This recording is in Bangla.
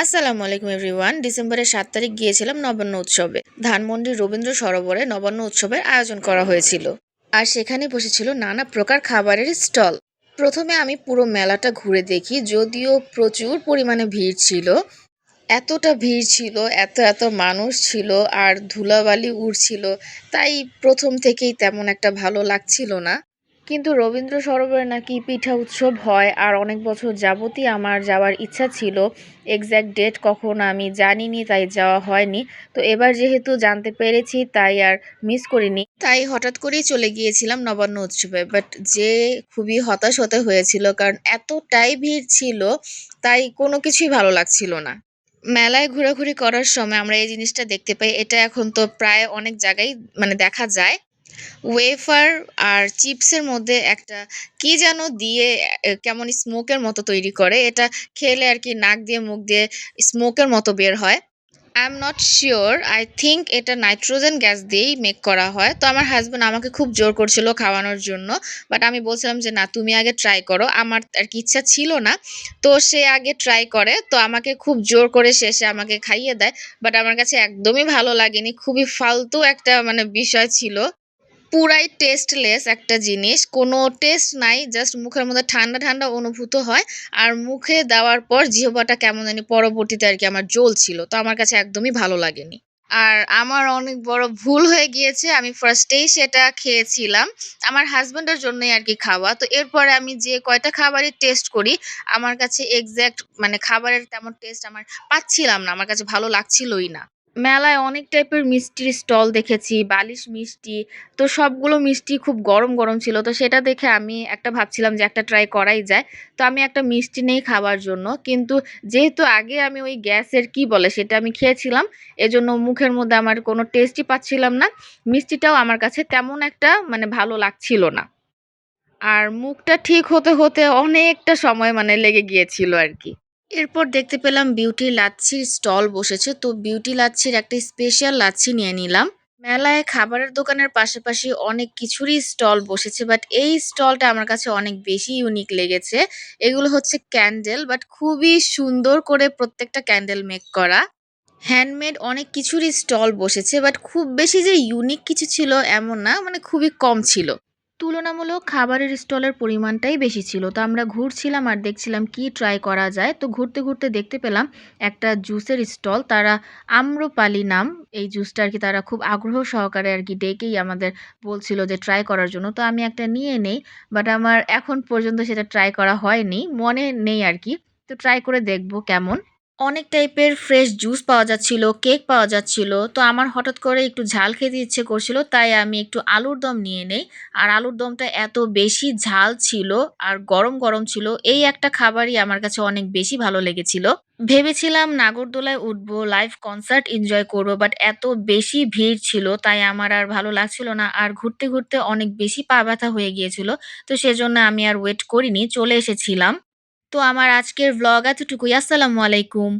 আসসালামু আলাইকুম এভরিওয়ান। ডিসেম্বরের ৭ তারিখ গিয়েছিলাম নবান্ন উৎসবে। ধানমন্ডির রবীন্দ্র সরোবরে নবান্ন উৎসবের আয়োজন করা হয়েছিল। আর সেখানে বসেছিল নানা প্রকার খাবারের স্টল। প্রথমে আমি পুরো মেলাটা ঘুরে দেখি, যদিও প্রচুর পরিমাণে ভিড় ছিল। এতটা ভিড় ছিল, এত এত মানুষ ছিল, আর ধুলাবালি উড়ছিল, তাই প্রথম থেকেই তেমন একটা ভালো লাগছিল না। কিন্তু রবীন্দ্র সরোবরে নাকি পিঠা উৎসব হয়, আর অনেক বছর যাবতই আমার যাওয়ার ইচ্ছা ছিল। এক্স্যাক্ট ডেট কখন আমি জানিনি, তাই যাওয়া হয়নি। তো এবার যেহেতু জানতে পেরেছি, তাই আর মিস করিনি, তাই হঠাৎ করেই চলে গিয়েছিলাম নবান্ন উৎসবে। বাট যে খুবই হতাশ হতে হয়েছিল, কারণ এতটাই ভিড় ছিল, তাই কোনো কিছুই ভালো লাগছিল না। মেলায় ঘোরাঘুরি করার সময় আমরা এই জিনিসটা দেখতে পাই, এটা এখন তো প্রায় অনেক জায়গায় মানে দেখা যায়। ওয়েফার আর চিপসের মধ্যে একটা কি যেন দিয়ে কেমন স্মোকের মতো তৈরি করে, এটা খেলে আর কি নাক দিয়ে মুখ দিয়ে স্মোকের মতো বের হয়। I am not sure, I think এটা নাইট্রোজেন গ্যাস দিয়েই মেক করা হয়। তো আমার হাজব্যান্ড আমাকে খুব জোর করছিল খাওয়ানোর জন্য, বাট আমি বলছিলাম যে না, তুমি আগে ট্রাই করো। আমার আর কি ইচ্ছা ছিল না, তো সে আগে ট্রাই করে, তো আমাকে খুব জোর করে শেষে আমাকে খাইয়ে দেয়। বাট আমার কাছে একদমই ভালো লাগেনি, খুবই ফালতু একটা মানে বিষয় ছিল। পুরাই টেস্টলেস একটা জিনিস, কোনো টেস্ট নাই, জাস্ট মুখের মধ্যে ঠান্ডা ঠান্ডা অনুভূত হয়। আর মুখে দেওয়ার পর জিহ্বাটা কেমন জানি পরবর্তীতে আর কি আমার জ্বলছিল, তো আমার কাছে একদমই ভালো লাগেনি। আর আমার অনেক বড় ভুল হয়ে গিয়েছে, আমি ফার্স্টেই সেটা খেয়েছিলাম। আমার হাজবেন্ডের জন্যই আর কি খাওয়া। তো এরপরে আমি যে কয়টা খাবারই টেস্ট করি, আমার কাছে এক্সাক্ট মানে খাবারের তেমন টেস্ট আমার পাচ্ছিলাম না, আমার কাছে ভালো লাগছিলই না। মেলায় অনেক টাইপের মিষ্টির স্টল দেখেছি, বালিশ মিষ্টি। তো সবগুলো মিষ্টি খুব গরম গরম ছিল, তো সেটা দেখে আমি একটা ভাবছিলাম যে একটা ট্রাই করাই যায়। তো আমি একটা মিষ্টি নেই খাওয়ার জন্য, কিন্তু যেহেতু আগে আমি ওই গ্যাসের কি বলে সেটা আমি খেয়েছিলাম, এজন্য মুখের মধ্যে আমার কোনো টেস্টই পাচ্ছিলাম না। মিষ্টিটাও আমার কাছে তেমন একটা মানে ভালো লাগছিল না। আর মুখটা ঠিক হতে হতে অনেকটা সময় মানে লেগে গিয়েছিল আর কি। এরপর দেখতে পেলাম বিউটি লাচ্ছির স্টল বসেছে, তো বিউটি লাচ্ছির একটা স্পেশাল লাচ্ছি নিয়ে নিলাম। মেলায় খাবারের দোকানের পাশাপাশি অনেক কিছুরই স্টল বসেছে, বাট এই স্টলটা আমার কাছে অনেক বেশি ইউনিক লেগেছে। এগুলো হচ্ছে ক্যান্ডেল, বাট খুবই সুন্দর করে প্রত্যেকটা ক্যান্ডেল মেক করা। হ্যান্ডমেড অনেক কিছুরই স্টল বসেছে, বাট খুব বেশি যে ইউনিক কিছু ছিল এমন না, মানে খুবই কম ছিল। তুলনামূলক খাবারের স্টলের পরিমাণটাই বেশি ছিল। তো আমরা ঘুরছিলাম আর দেখছিলাম কি ট্রাই করা যায়। তো ঘুরতে ঘুরতে দেখতে পেলাম একটা জুসের স্টল। তারা আম্রপালি নাম এই জুসটা আর কি, তারা খুব আগ্রহ সহকারে আর কি ডেকেই আমাদের বলছিল যে ট্রাই করার জন্য। তো আমি একটা নিয়ে নেই, বাট আমার এখন পর্যন্ত সেটা ট্রাই করা হয়নি, মনে নেই আর কি। তো ট্রাই করে দেখব কেমন। অনেক টাইপের ফ্রেশ জুস পাওয়া যাচ্ছিল, কেক পাওয়া যাচ্ছিল। তো আমার হঠাৎ করে একটু ঝাল খেতে ইচ্ছে করছিল, তাই আমি একটু আলুর দম নিয়ে নেই। আর আলুর দমটা এত বেশি ঝাল ছিল আর গরম গরম ছিল, এই একটা খাবারই আমার কাছে অনেক বেশি ভালো লেগেছিল। ভেবেছিলাম নাগরদোলায় উঠবো, লাইভ কনসার্ট এনজয় করবো, বাট এত বেশি ভিড় ছিল, তাই আমার আর ভালো লাগছিল না। আর ঘুরতে ঘুরতে অনেক বেশি পা ব্যথা হয়ে গিয়েছিল, তো সেজন্য আমি আর ওয়েট করিনি, চলে এসেছিলাম। তো আমার আজকের ভ্লগ এতটুকুই। আসসালামু আলাইকুম।